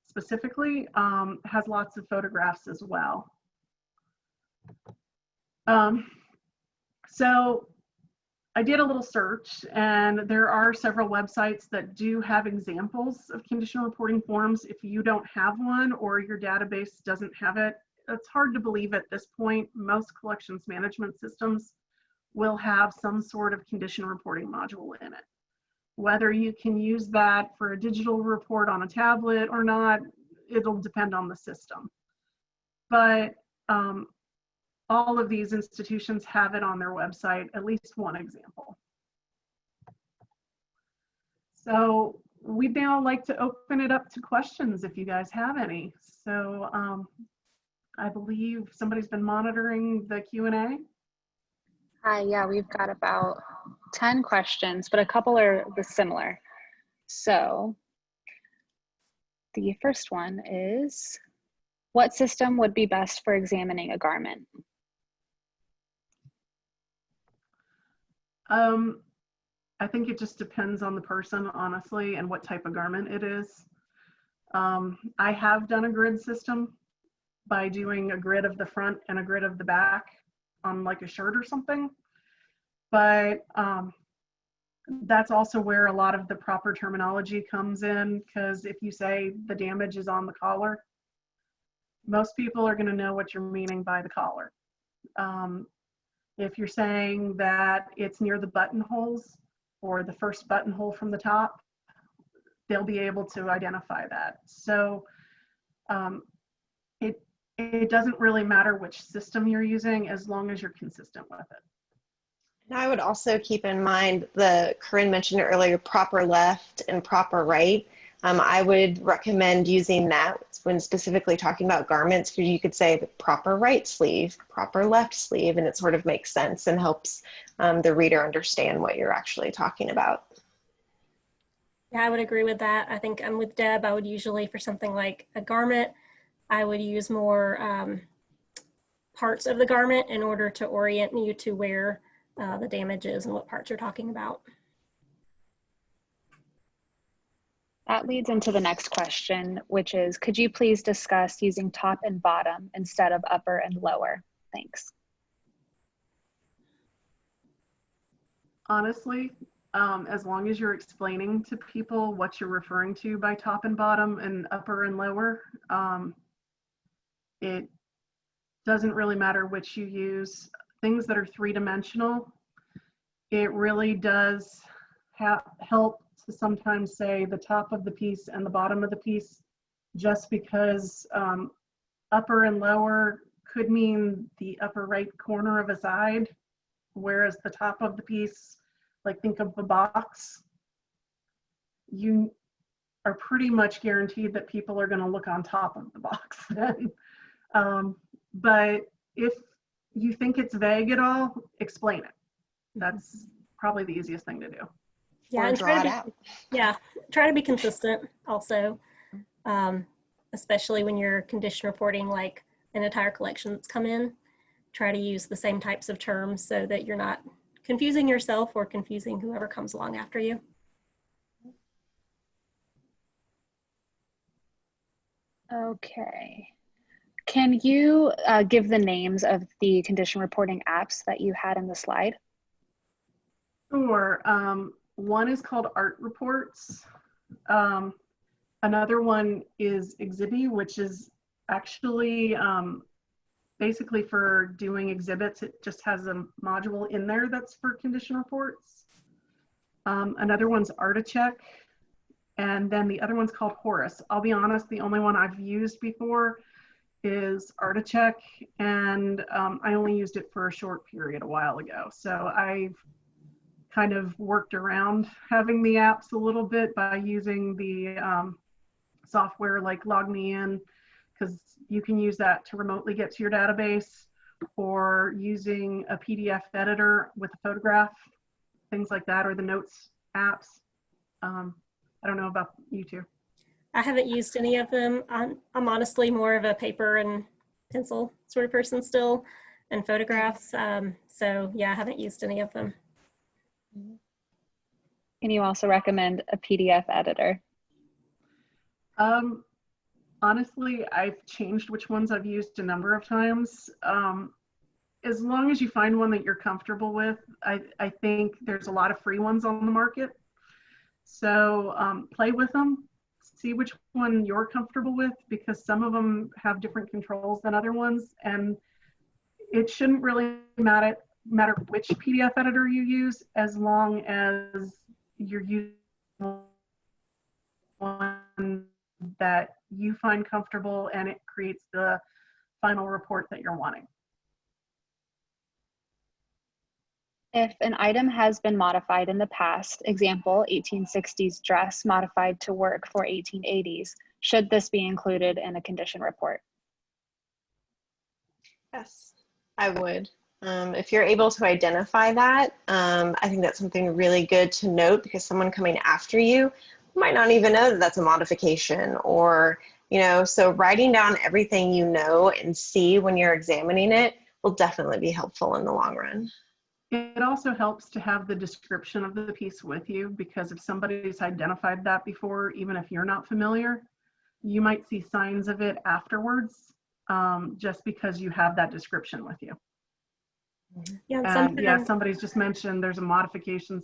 specifically, has lots of photographs as well. So I did a little search, and there are several websites that do have examples of condition reporting forms. If you don't have one or your database doesn't have it, it's hard to believe at this point. Most collections management systems will have some sort of condition reporting module in it. Whether you can use that for a digital report on a tablet or not, it'll depend on the system. But all of these institutions have it on their website, at least one example. So we'd now like to open it up to questions if you guys have any. So I believe somebody's been monitoring the Q&A. Hi, yeah, we've got about 10 questions, but a couple are similar. So the first one is, what system would be best for examining a garment? I think it just depends on the person, honestly, and what type of garment it is. I have done a grid system by doing a grid of the front and a grid of the back on like a shirt or something. But that's also where a lot of the proper terminology comes in, because if you say the damage is on the collar, most people are going to know what you're meaning by the collar. If you're saying that it's near the buttonholes or the first buttonhole from the top, they'll be able to identify that. So it doesn't really matter which system you're using as long as you're consistent with it. And I would also keep in mind Corinne mentioned earlier, proper left and proper right. I would recommend using that when specifically talking about garments, because you could say the proper right sleeve, proper left sleeve, and it sort of makes sense and helps the reader understand what you're actually talking about. Yeah, I would agree with that. I think I'm with Deb. I would usually, for something like a garment, I would use more parts of the garment in order to orient you to where the damage is and what parts you're talking about. That leads into the next question, which is, could you please discuss using top and bottom instead of upper and lower? Thanks. Honestly, as long as you're explaining to people what you're referring to by top and bottom and upper and lower, it doesn't really matter which you use. Things that are three-dimensional, it really does help to sometimes say the top of the piece and the bottom of the piece, just because upper and lower could mean the upper right corner of a side, whereas the top of the piece, like think of the box, you are pretty much guaranteed that people are going to look on top of the box then. But if you think it's vague at all, explain it. That's probably the easiest thing to do. Yeah, and draw it out. Yeah, try to be consistent also, especially when you're condition reporting like an entire collection that's come in. Try to use the same types of terms so that you're not confusing yourself or confusing whoever comes along after you. Okay. Can you give the names of the condition reporting apps that you had in the slide? Sure. One is called Art Reports. Another one is Exhibit, which is actually basically for doing exhibits. It just has a module in there that's for condition reports. Another one's Articheck. And then the other one's called Horus. I'll be honest, the only one I've used before is Articheck, and I only used it for a short period a while ago. So I've kind of worked around having the apps a little bit by using the software like LogMeIn, because you can use that to remotely get to your database, or using a PDF editor with a photograph, things like that, or the notes apps. I don't know about you two. I haven't used any of them. I'm honestly more of a paper and pencil sort of person still, and photographs. So yeah, I haven't used any of them. Can you also recommend a PDF editor? Honestly, I've changed which ones I've used a number of times. As long as you find one that you're comfortable with, I think there's a lot of free ones on the market. So play with them, see which one you're comfortable with, because some of them have different controls than other ones, and it shouldn't really matter which PDF editor you use, as long as you're using one that you find comfortable and it creates the final report that you're wanting. If an item has been modified in the past, example, 1860s dress modified to work for 1880s, should this be included in a condition report? Yes, I would. If you're able to identify that, I think that's something really good to note, because someone coming after you might not even know that that's a modification, or, so writing down everything you know and see when you're examining it will definitely be helpful in the long run. It also helps to have the description of the piece with you, because if somebody's identified that before, even if you're not familiar, you might see signs of it afterwards, just because you have that description with you. Yeah, And yeah, somebody's just mentioned there's a modification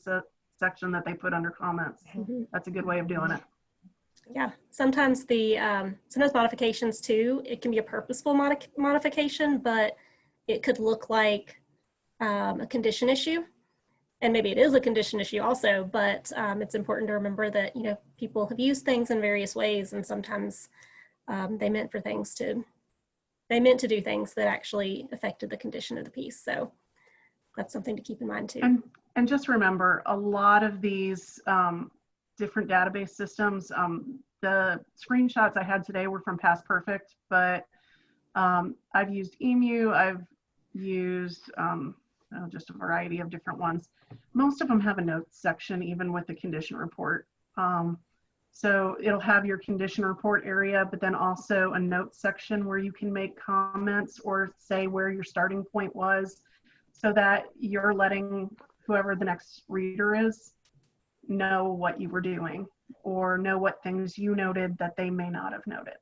section that they put under comments. That's a good way of doing it. Yeah, sometimes sometimes modifications too, it can be a purposeful modification, but it could look like a condition issue, and maybe it is a condition issue also, but it's important to remember that people have used things in various ways, and sometimes they meant to do things that actually affected the condition of the piece. So that's something to keep in mind too. And just remember, a lot of these different database systems, the screenshots I had today were from Past Perfect, but I've used EMU, I've used just a variety of different ones. Most of them have a notes section, even with the condition report. So it'll have your condition report area, but then also a notes section where you can make comments or say where your starting point was, so that you're letting whoever the next reader is know what you were doing, or know what things you noted that they may not have noted.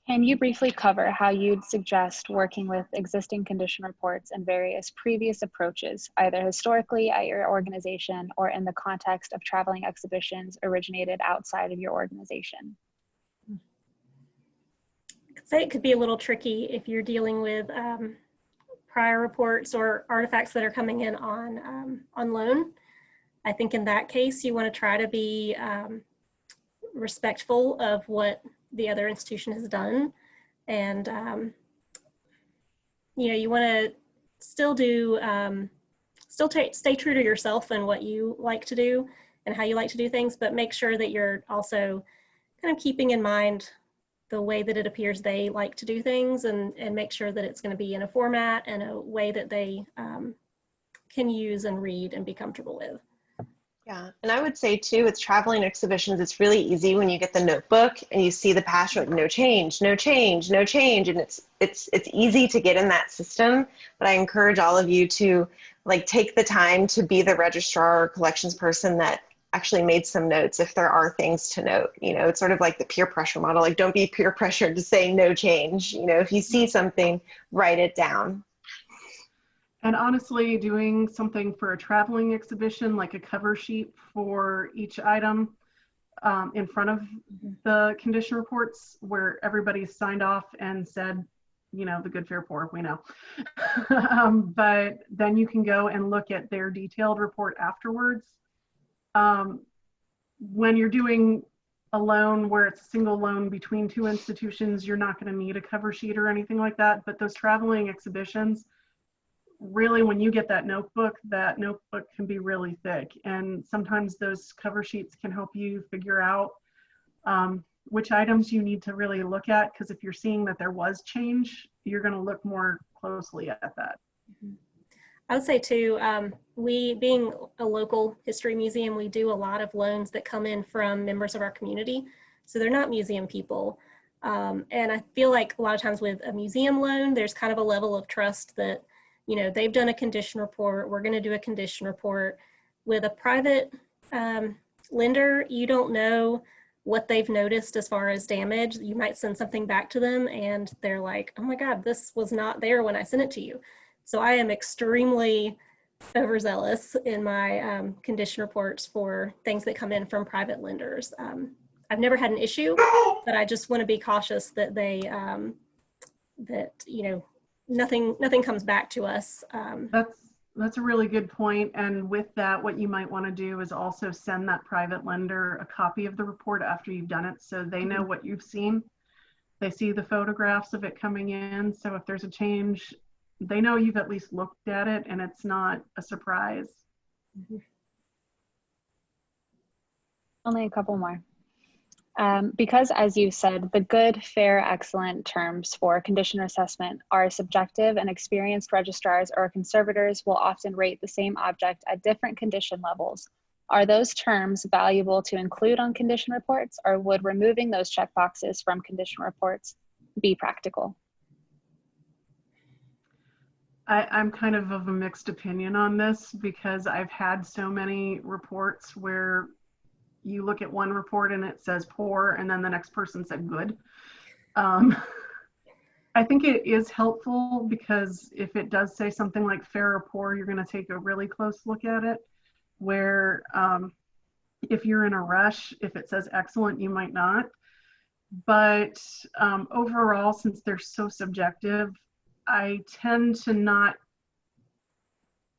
Can you briefly cover how you'd suggest working with existing condition reports and various previous approaches, either historically at your organization or in the context of traveling exhibitions originated outside of your organization? I could say it could be a little tricky if you're dealing with prior reports or artifacts that are coming in on loan. I think in that case, you want to try to be respectful of what the other institution has done, and you want to still stay true to yourself and what you like to do and how you like to do things, but make sure that you're also kind of keeping in mind the way that it appears they like to do things, and make sure that it's going to be in a format and a way that they can use and read and be comfortable with. Yeah, and I would say too, with traveling exhibitions, it's really easy when you get the notebook and you see the past, like, no change, no change, no change, and it's easy to get in that system. But I encourage all of you to take the time to be the registrar or collections person that actually made some notes if there are things to note. You know, it's sort of like the peer pressure model. Like, don't be peer pressured to say no change. You know, if you see something, write it down. And honestly, doing something for a traveling exhibition, like a cover sheet for each item in front of the condition reports where everybody's signed off and said, you know, the good, fair, poor, we know. But then you can go and look at their detailed report afterwards. When you're doing a loan where it's a single loan between two institutions, you're not going to need a cover sheet or anything like that. But those traveling exhibitions, really, when you get that notebook can be really thick. And sometimes those cover sheets can help you figure out which items you need to really look at. Because if you're seeing that there was change, you're going to look more closely at that. I would say too, we being a local history museum, we do a lot of loans that come in from members of our community. So they're not museum people. And I feel like a lot of times with a museum loan, there's kind of a level of trust that, you know, they've done a condition report, we're going to do a condition report. With a private lender, you don't know what they've noticed as far as damage. You might send something back to them and they're like, oh my God, this was not there when I sent it to you. So I am extremely overzealous in my condition reports for things that come in from private lenders. I've never had an issue, but I just want to be cautious that they, that, you know, nothing comes back to us. That's a really good point. And with that, what you might want to do is also send that private lender a copy of the report after you've done it, so they know what you've seen. They see the photographs of it coming in. So if there's a change, they know you've at least looked at it and it's not a surprise. Only a couple more. Because, as you said, the good, fair, excellent terms for condition assessment are subjective, and experienced registrars or conservators will often rate the same object at different condition levels. Are those terms valuable to include on condition reports, or would removing those checkboxes from condition reports be practical? I'm kind of a mixed opinion on this, because I've had so many reports where you look at one report and it says poor, and then the next person said good. I think it is helpful, because if it does say something like fair or poor, you're going to take a really close look at it. Where if you're in a rush, if it says excellent, you might not. But overall, since they're so subjective, I tend to not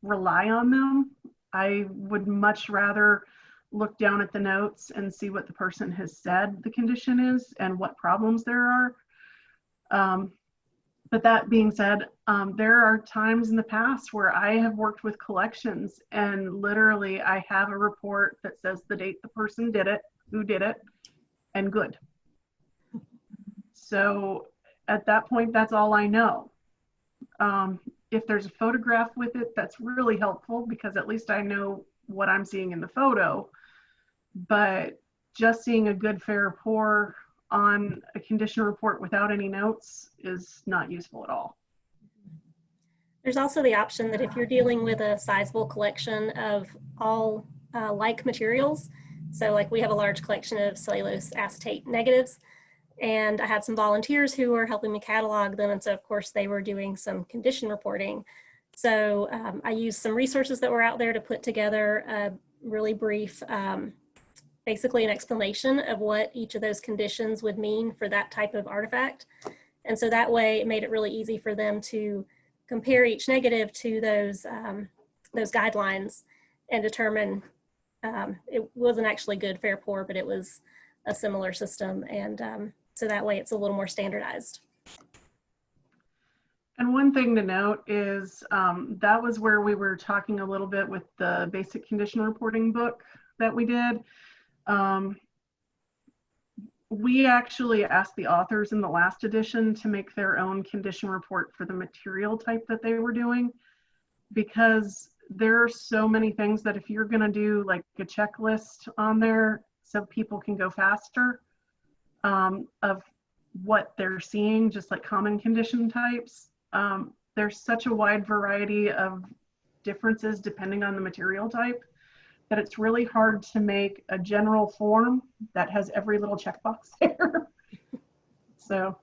rely on them. I would much rather look down at the notes and see what the person has said the condition is and what problems there are. But that being said, there are times in the past where I have worked with collections and literally I have a report that says the date the person did it, who did it, and good. So at that point, that's all I know. If there's a photograph with it, that's really helpful, because at least I know what I'm seeing in the photo. But just seeing a good, fair, poor on a condition report without any notes is not useful at all. There's also the option that if you're dealing with a sizable collection of all like materials, so like we have a large collection of cellulose acetate negatives, and I had some volunteers who were helping me catalog them, and so of course they were doing some condition reporting. So I used some resources that were out there to put together a really brief, basically an explanation of what each of those conditions would mean for that type of artifact. And so that way it made it really easy for them to compare each negative to those guidelines and determine it wasn't actually good, fair, poor, but it was a similar system. And so that way it's a little more standardized. And one thing to note is that was where we were talking a little bit with the basic condition reporting book that we did. We actually asked the authors in the last edition to make their own condition report for the material type that they were doing, because there are so many things that if you're going to do like a checklist on there so people can go faster of what they're seeing, just like common condition types, there's such a wide variety of differences depending on the material type that it's really hard to make a general form that has every little checkbox there. So.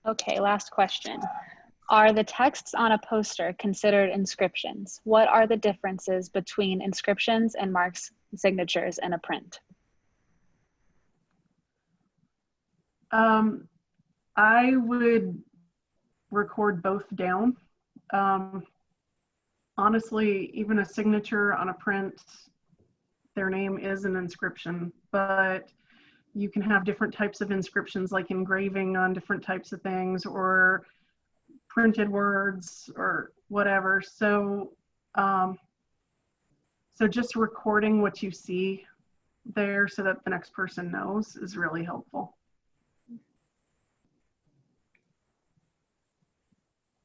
Okay, last question. Are the texts on a poster considered inscriptions? What are the differences between inscriptions and marks, signatures in a print? I would record both down. Honestly, even a signature on a print, their name is an inscription, but you can have different types of inscriptions, like engraving on different types of things, or printed words, or whatever. So, so just recording what you see there so that the next person knows is really helpful.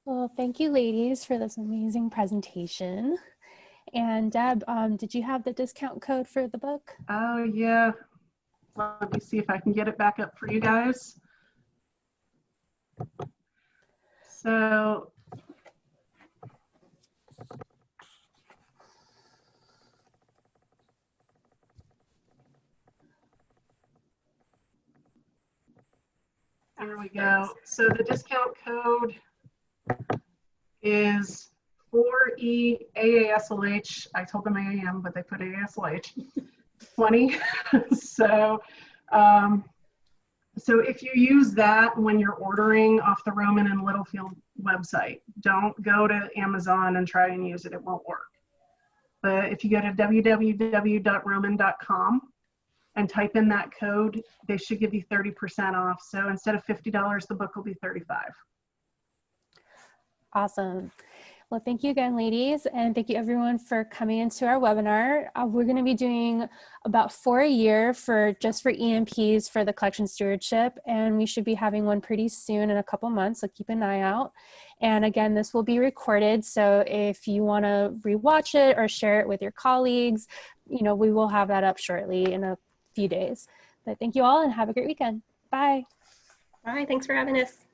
Well, thank you, ladies, for this amazing presentation. And Deb, did you have the discount code for the book? Oh, yeah. Let me see if I can get it back up for you guys. So there we go. So the discount code is 4EAASLH. I told them AAM, but they put ASLH 20. So, so if you use that when you're ordering off the Roman and Littlefield website, don't go to Amazon and try and use it. It won't work. But if you go to www.roman.com and type in that code, they should give you 30% off. So instead of $50, the book will be $35. Awesome. Well, thank you again, ladies, and thank you everyone for coming into our webinar. We're going to be doing about 4 a year for just for EMPs for the collection stewardship, and we should be having one pretty soon in a couple months, so keep an eye out. And again, this will be recorded, so if you want to rewatch it or share it with your colleagues, you know, we will have that up shortly in a few days. But thank you all and have a great weekend. Bye. Bye, thanks for having us.